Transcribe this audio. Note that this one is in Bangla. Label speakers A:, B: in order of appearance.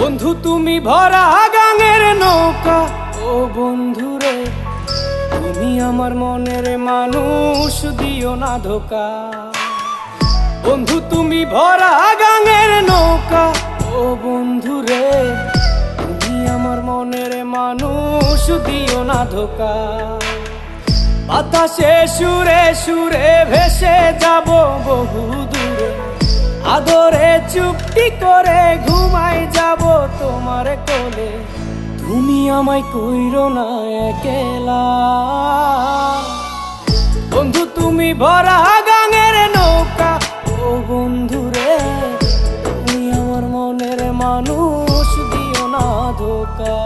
A: বন্ধু তুমি ভরা গাঙের নৌকা, ও বন্ধুরে তুমি আমার মনের মানুষ, দিও না ধোকা। বন্ধু তুমি ভরা গাঙের নৌকা, ও বন্ধুরে তুমি আমার মনের মানুষ, দিও না ধোকা। বাতাসে সুরে সুরে ভেসে যাব বহু দূরে, আদরে চুপটি করে ঘুমাই যাব তোমার কোলে। তুমি আমায় কইরো না একলা, বন্ধু তুমি ভরা গাঙের নৌকা, ও বন্ধুরে তুমি আমার মনের মানুষ, দিও না ধোকা।